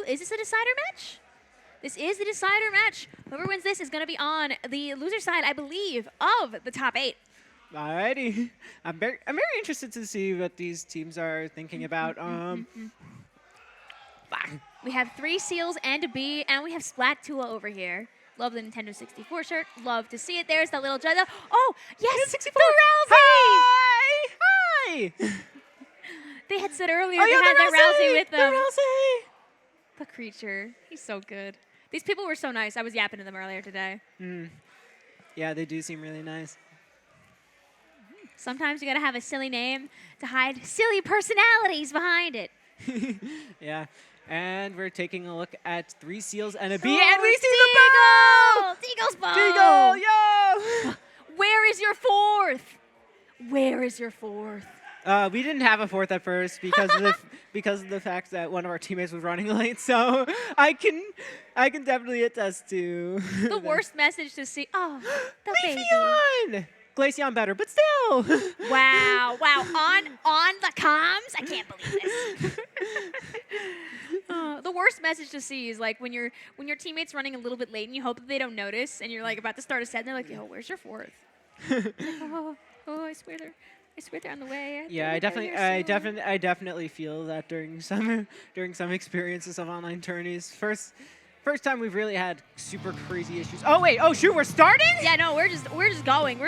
Is this a decider match? This is the decider match. Whoever wins this is going to be on the loser side, I believe, of the top 8. Alrighty. I'm very interested to see what these teams are thinking about. We have 3 Seals and a B, and we have SplatTuah over here. Love the Nintendo 64 shirt. Love to see it. There's that little Jedi. Oh, yes, 64. the Rousey! Hi! They had said earlier they had the Rousey with them. The Rousey! The creature. He's so good. These people were so nice. I was yapping to them earlier today. Yeah, they do seem really nice. Sometimes you gotta have a silly name to hide silly personalities behind it. Yeah. And we're taking a look at 3 Seals and a B, Oh, and we see the bow! Deagle's bow! Deagle, yo! Where is your 4th? Where is your 4th? We didn't have a 4th at first because of the fact that one of our teammates was running late. So I can definitely attest to The worst message to see. Oh, the baby. Leafeon! Glaceon better, but still. Wow, on the comms? I can't believe this. The worst message to see is like when your teammate's running a little bit late and you hope that they don't notice and you're like about to start a set and they're like, yo, where's your 4th? Like, I swear they're on the way. Yeah, I definitely feel that during some experiences of online tourneys. First time we've really had super crazy issues. Oh wait, oh shoot, we're starting? Yeah, no, we're just going.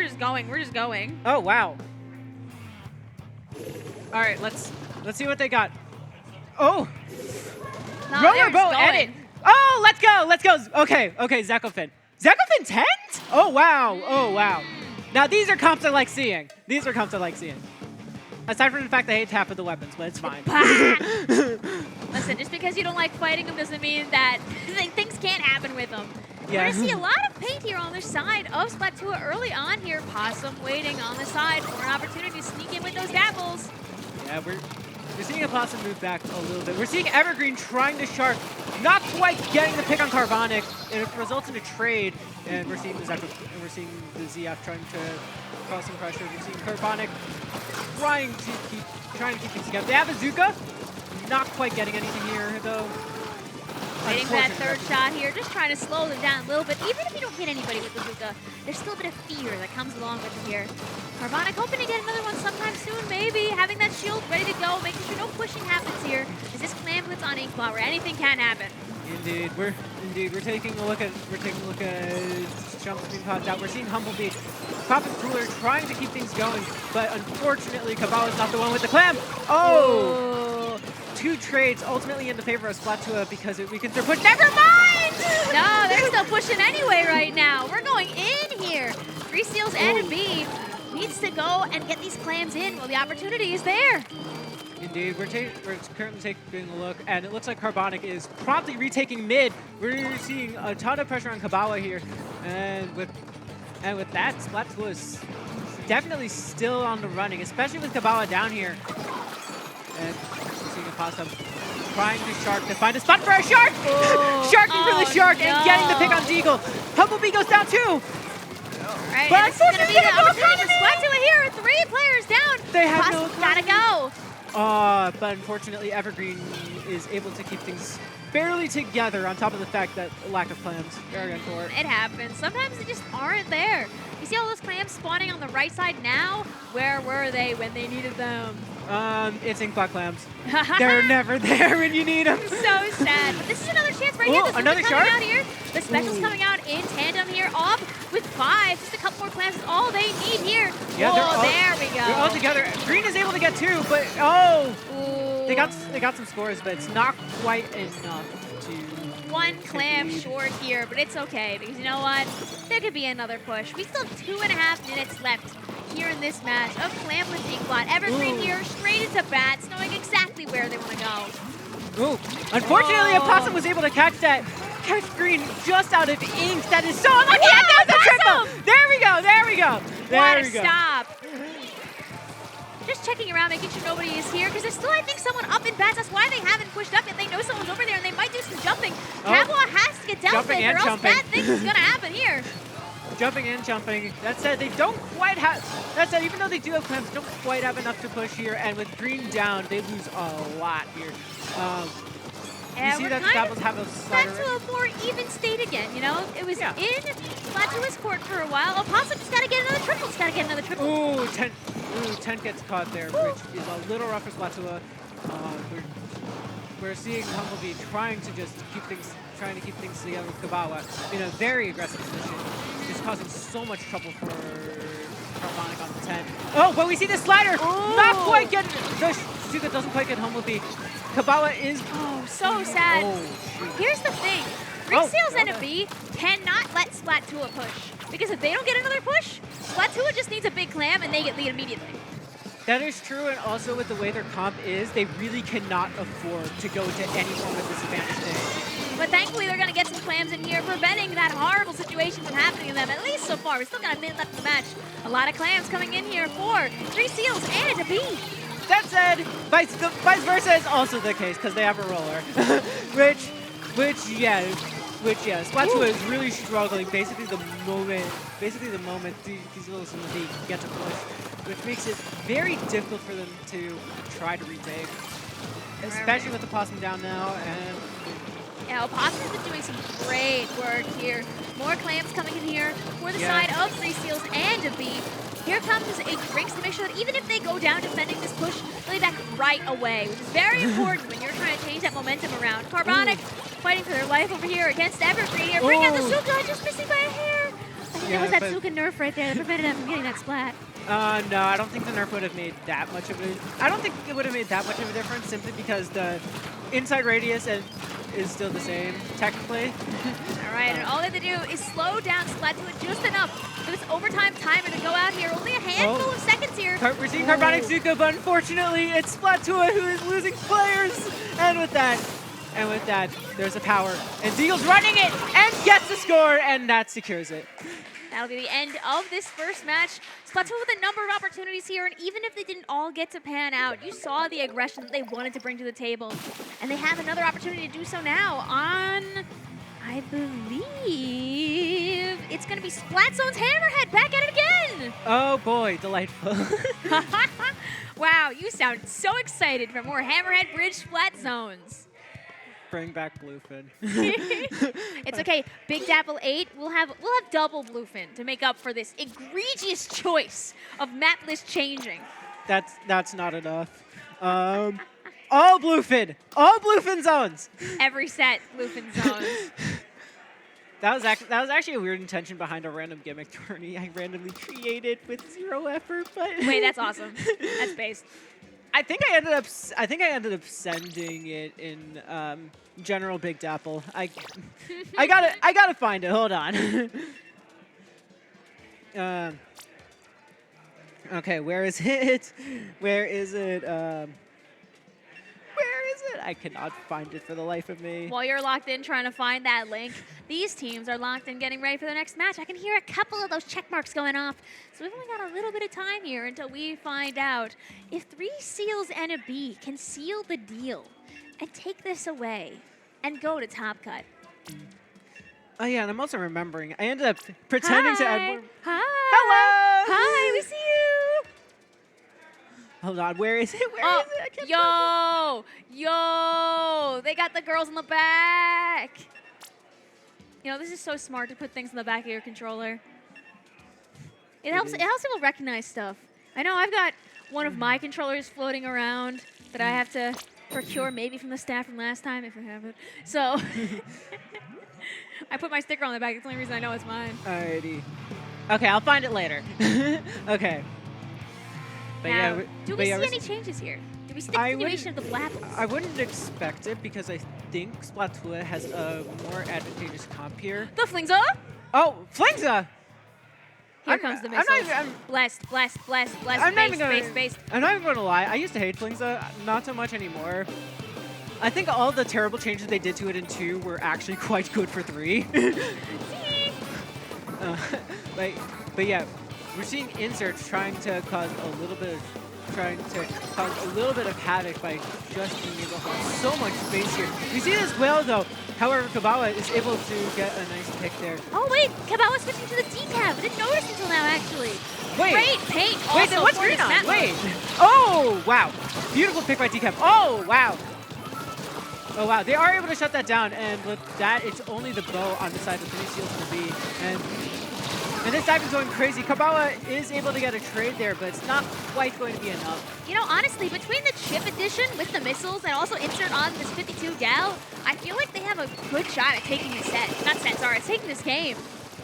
Oh wow. All right, let's see what they got. Oh, No, roller boat edit. Oh, let's go. Okay, Zekofin 10th? Oh wow. Now these are comps I like seeing. Aside from the fact they hate half of the weapons, but it's fine. Listen, just because you don't like fighting them doesn't mean that things can't happen with them. Yeah. We're going to see a lot of paint here on the side of SplatTuah early on here. Possum waiting on the side for an opportunity to sneak in with those Dapples. Yeah, we're seeing a Possum move back a little bit. We're seeing Evergreen trying to shark, not quite getting the pick on Carbonic, and it results in a trade. And we're seeing the ZF trying to cause some pressure. We're seeing Carbonic trying to keep things together. They have Bazooka, not quite getting anything here though. Waiting for that 3rd shot here, just trying to slow them down a little bit. Even if you don't hit anybody with Bazooka, there's still a bit of fear that comes along with it here. Carbonic hoping to get another one sometime soon, maybe. Having that shield ready to go, making sure no pushing happens here. Is this Clam Blitz on Inkblot where anything can happen? Indeed, we're taking a look at jumps being popped out. We're seeing Humblebee popping cooler, trying to keep things going, but unfortunately Caballo's not the one with the clam. Oh! 2 trades ultimately in the favor of SplatTuah because it weakens their push. Never mind! No, they're still pushing anyway right now. We're going in here. 3 Seals and a B needs to go and get these clams in while the opportunity is there. Indeed, we're currently taking a look, and it looks like Carbonic is promptly retaking mid. We're seeing a ton of pressure on Kabbalah here, and with that, SplatTuah is definitely still on the running, especially with Kabbalah down here. And we're seeing a Possum trying to shark to find a spot for a shark! Sharking for the shark and getting the pick on Deagle. Humblebee goes down too! Right, but this is going to be the opportunity for SplatTuah here. 3 players down. They have Possum's gotta go. But unfortunately, Evergreen is able to keep things barely together on top of the fact that lack of clams. It happens. Sometimes they just aren't there. You see all those clams spawning on the right side now? Where were they when they needed them? It's Inkblot clams. They're never there when you need them. So sad. But this is another chance right here. The another shark? out here. The special's coming out in tandem here. Off with 5. Just a couple more clams is all they need here. Yeah, there we go. They're all together. Green is able to get 2, but they got some scores, but it's not quite enough to. 1 clam short here, but it's okay because you know what? There could be another push. We still have 2.5 minutes left here in this match of Clam with Inkblot. Evergreen here, straight into bats, knowing exactly where they want to go. Unfortunately, a Possum was able to catch Green just out of ink. That is so unlucky. And there's the triple. There we go. What a stop. Just checking around, making sure nobody is here, because there's still, I think, someone up in bats. That's why they haven't pushed up yet. They know someone's over there, and they might do some jumping. Kabbalah has to get dealt with, or else bad things is going to happen here. Jumping and jumping. That said, they don't quite have. That said, even though they do have clams, they don't quite have enough to push here. And with Green down, they lose a lot here. see that Dapples have a slider. Back to a more even state again, you know? It was in SplatTuah's court for a while. Opossum just gotta get another triple. Just gotta get another triple. Ooh, 10 gets caught there, which is a little rough for SplatTuah. We're seeing Humblebee trying to keep things together with Kabawa in a very aggressive position, just causing so much trouble for Carbonic on the 10. Oh, but we see the slider! Ooh. Not quite getting the Suga doesn't quite get Humblebee. Kabawa is so sad. shoot. Here's the thing. Seals and a B cannot let SplatTuah push. Because if they don't get another push, SplatTuah just needs a big clam and they get lead immediately. That is true, and also with the way their comp is, they really cannot afford to go to any form of disadvantage there. But thankfully, they're going to get some clams in here, preventing that horrible situation from happening to them, at least so far. We still got a minute left in the match. A lot of clams coming in here for 3 Seals and a B. That said, vice versa is also the case, because they have a roller. which SplatTuah is really struggling basically the moment these little Humblebee get to push, which makes it very difficult for them to try to retake, especially with the Opossum down now. And yeah, Opossum has been doing some great work here. More clams coming in here for the side of 3 Seals and a B. Here comes a Drinks to make sure that even if they go down defending this push, they'll be back right away, which is very important when you're trying to change that momentum around. Carbonic fighting for their life over here against Evergreen here. Bring out the Suga, just missing by a hair. I think that was that Suga nerf right there that prevented them from getting that splat. No, I don't think the nerf would have made that much of a... I don't think it would have made that much of a difference, simply because the inside radius is still the same, technically. All right, and all they have to do is slow down SplatTuah just enough for this overtime timer to go out here. Only a handful of seconds here. We're seeing Carbonic Zuka, but unfortunately, it's SplatTuah who is losing players. And with that, there's a power. And Deagle's running it and gets the score, and that secures it. That'll be the end of this first match. SplatTuah with a number of opportunities here, and even if they didn't all get to pan out, you saw the aggression that they wanted to bring to the table. And they have another opportunity to do so now on, I believe, it's going to be SplatZone's Hammerhead back at it again. Oh boy, delightful. Wow, you sound so excited for more Hammerhead Bridge Splat Zones. Bring back Bluefin. It's okay. Big Dapple 8. We'll have double Bluefin to make up for this egregious choice of map list changing. That's not enough. All Bluefin zones. Every set Bluefin zones. That was actually a weird intention behind a random gimmick tourney I randomly created with 0 effort, but wait, that's awesome. That's based. I think I ended up sending it in general Big Dapple. I gotta find it. Hold on. Okay, where is it? Where is it? Where is it? I cannot find it for the life of me. While you're locked in trying to find that link, these teams are locked in getting ready for their next match. I can hear a couple of those check marks going off. So we've only got a little bit of time here until we find out if 3 Seals and a B can seal the deal and take this away and go to Top Cut. Oh yeah, and I'm also remembering, I ended up pretending to add more. Hi. Hello. Hi, we see you. Hold on, where is it? Where is it? I can't Yo, they got the girls in the back. You know, this is so smart to put things in the back of your controller. It helps people recognize stuff. I know I've got one of my controllers floating around that I have to procure maybe from the staff from last time if I have it. So I put my sticker on the back. It's the only reason I know it's mine. Alrighty. Okay, I'll find it later. Okay. But now, yeah, do we see any changes here? Do we see the continuation of the Blapples? I wouldn't expect it because I think SplatTuah has a more advantageous comp here. The Flingza! Oh, Flingza! Here comes the missile. Blessed. I'm not even going to lie. I used to hate Flingza, not so much anymore. I think all the terrible changes they did to it in 2 were actually quite good for 3. But yeah, we're seeing inserts trying to cause a little bit of havoc by just being able to hold so much space here. We see this well though. However, Kabawa is able to get a nice pick there. Oh wait, Kabawa switching to the decap. Didn't notice until now actually. Wait. Great paint. Wait, then what's green on? Wait. Oh wow, beautiful pick by decap. Oh wow. Oh wow, they are able to shut that down, and with that, it's only the bow on the side of 3 seals and the B. And this dive is going crazy. Kabawa is able to get a trade there, but it's not quite going to be enough. You know, honestly, between the chip edition with the missiles and also insert on this 52 gal, I feel like they have a good shot at taking this taking this game.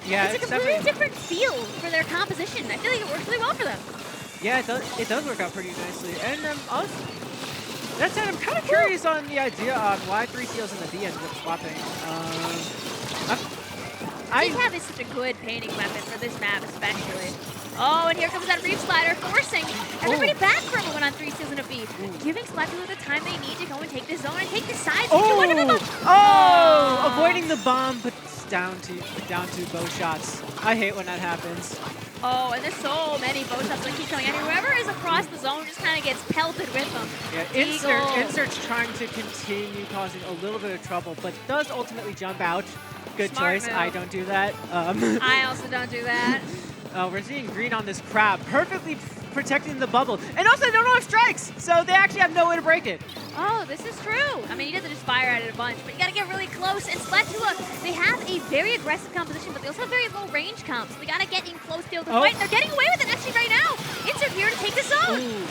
Yeah, it's a completely different feel for their composition. I feel like it works really well for them. Yeah, it does work out pretty nicely. And also, that said, I'm kind of curious on the idea on why 3 seals in the B ended up swapping. Decap is such a good painting weapon for this map, especially. Oh, and here comes that Reef Slider, forcing everybody back for a moment on 3 seals and a B, giving SplatTuah the time they need to go and take this zone and take the side. Avoiding the bomb, but down to bow shots. I hate when that happens. Oh, and there's so many bow shots that keep coming at you. Whoever is across the zone just kind of gets pelted with them. Yeah, Insert's trying to continue causing a little bit of trouble, but does ultimately jump out. Good choice. Move. I don't do that. I also don't do that. We're seeing green on this crab, perfectly protecting the bubble. And also, they don't have strikes, so they actually have no way to break it. Oh, this is true. I mean, he doesn't just fire at it a bunch, but you got to get really close. And SplatTuah, they have a very aggressive composition, but they also have very low range comps. They got to get in close to be able to fight. And they're getting away with it actually right now. Insert here to take the zone. Ooh.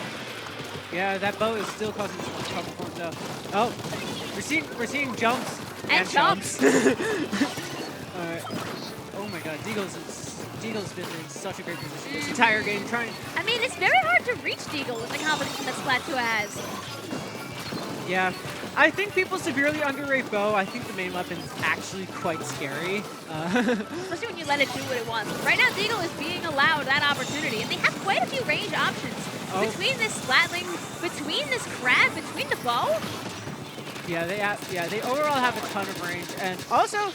Yeah, that bow is still causing so much trouble for him, though. Oh, we're seeing jumps. And jumps. Alright. Oh my god, Deagle's been in such a great position this entire game. I mean, it's very hard to reach Deagle with the competition that SplatTuah has. Yeah. I think people severely underrate bow. I think the main weapon is actually quite scary. Especially when you let it do what it wants. Right now, Deagle is being allowed that opportunity, and they have quite a few range options. Between this Splatling, between this crab, between the bow. Yeah, they overall have a ton of range, and also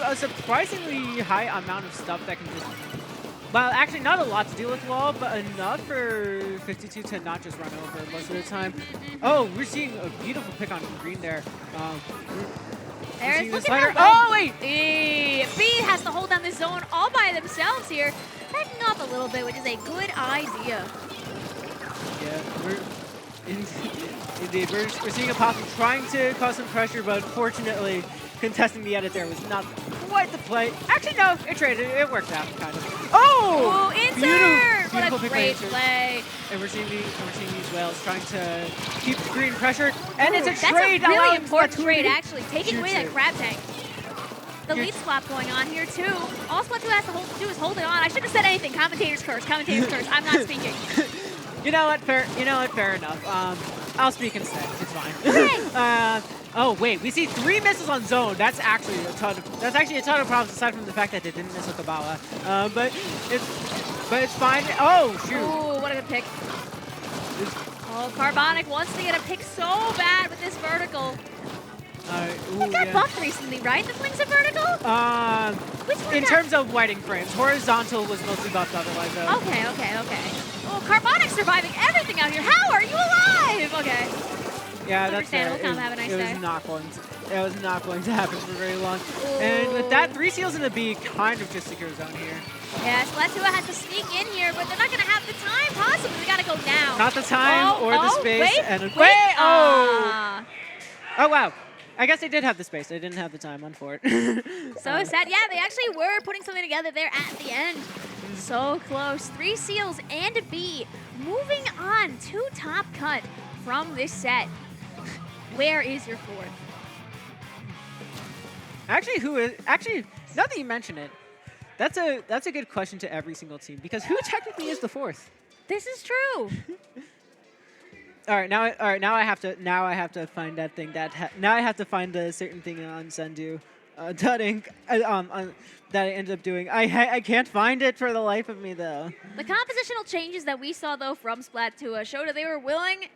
a surprisingly high amount of stuff that can just. Well, actually, not a lot to deal with wall, but enough for 52 to not just run over most of the time. Oh, we're seeing a beautiful pick on green there. There's looking at oh wait! B has to hold down this zone all by themselves here, backing up a little bit, which is a good idea. Yeah, indeed, we're seeing a Possum trying to cause some pressure, but unfortunately, contesting the edit there was not quite the play. Actually, no, it traded. It worked out, kind of. Oh! Insert! What a great insert. play. And we're seeing these whales trying to keep green pressure, and it's a trade. That's a really important trade, actually, taking away that crab tank. The lead swap going on here, too. All SplatTuah has to do is hold it on. I shouldn't have said anything. Commentators curse. Commentators curse. I'm not speaking. You know what? Fair enough. I'll speak instead. It's fine. Okay. Oh wait, we see 3 misses on zone. That's actually a ton of problems aside from the fact that they didn't miss with Kabawa. But it's fine. Oh shoot! Ooh, what a good pick. Oh, Carbonic wants to get a pick so bad with this vertical. It got buffed recently, right? The flings of vertical? Which one in terms of whiting frames, horizontal was mostly buffed otherwise though. Okay. Oh, Carbonic surviving everything out here. How are you alive? Okay. Yeah, that's fair. It was not going to happen for very long. Ooh. And with that, 3 seals in the B kind of just secure zone here. Yeah, SplatTuah has to sneak in here, but they're not going to have the time, possibly. They got to go now. Not the time or the space. Wait. Oh, wow. I guess they did have the space. They didn't have the time on for it. So sad. Yeah, they actually were putting something together there at the end. So close. 3 seals and a B. Moving on to top cut from this set. Where is your 4th? Actually, now that you mention it, that's a good question to every single team, because who technically is the 4th? This is true. All right, now I have to find that thing now I have to find a certain thing on Sendu that I ended up doing. I can't find it for the life of me though. The compositional changes that we saw though from SplatTuah showed that they were willing